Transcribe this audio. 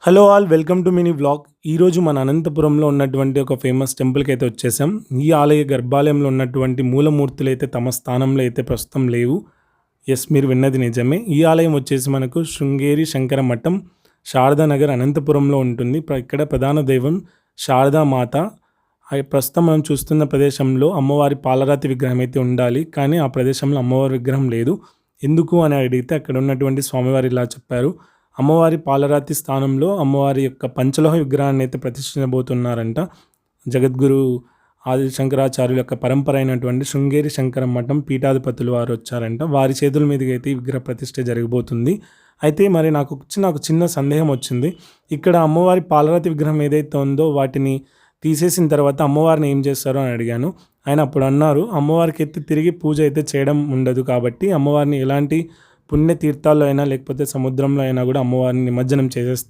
Hello all welcome to mini vlog. ఈరోజు మన అనంతపురంలో ఉన్నటువంటి ఒక ఫేమస్ టెంపుల్కి అయితే వచ్చేసాం. ఈ ఆలయ గర్భాలయంలో ఉన్నటువంటి మూలమూర్తులు అయితే తమ స్థానంలో అయితే ప్రస్తుతం లేవు. ఎస్, మీరు విన్నది నిజమే. ఈ ఆలయం వచ్చేసి మనకు శృంగేరి శంకర మఠం, శారదానగర్, అనంతపురంలో ఉంటుంది. ఇక్కడ ప్రధాన దైవం శారదామాత. ప్రస్తుతం మనం చూస్తున్న ప్రదేశంలో అమ్మవారి పాలరాతి విగ్రహం అయితే ఉండాలి, కానీ ఆ ప్రదేశంలో అమ్మవారి విగ్రహం లేదు. ఎందుకు అని అడిగితే అక్కడ ఉన్నటువంటి స్వామివారు ఇలా చెప్పారు: అమ్మవారి పాలరాతి స్థానంలో అమ్మవారి యొక్క పంచలోహ విగ్రహాన్ని అయితే ప్రతిష్ఠించబోతున్నారంట. జగద్గురు ఆది శంకరాచార్యుల యొక్క పరంపర అయినటువంటి శృంగేరి శంకర మఠం పీఠాధిపతులు వారు వచ్చారంట. వారి చేతుల మీదుగా అయితే ఈ విగ్రహ ప్రతిష్ఠ జరగబోతుంది. అయితే మరి నాకు చిన్న సందేహం వచ్చింది. ఇక్కడ అమ్మవారి పాలరాతి విగ్రహం ఏదైతే ఉందో వాటిని తీసేసిన తర్వాత అమ్మవారిని ఏం చేస్తారో అని అడిగాను. ఆయన అప్పుడు అన్నారు, అమ్మవారికి అయితే తిరిగి పూజ అయితే చేయడం ఉండదు, కాబట్టి అమ్మవారిని ఎలాంటి పుణ్యతీర్థాల్లో అయినా లేకపోతే సముద్రంలో అయినా కూడా అమ్మవారిని నిమజ్జనం చేసేస్తారు.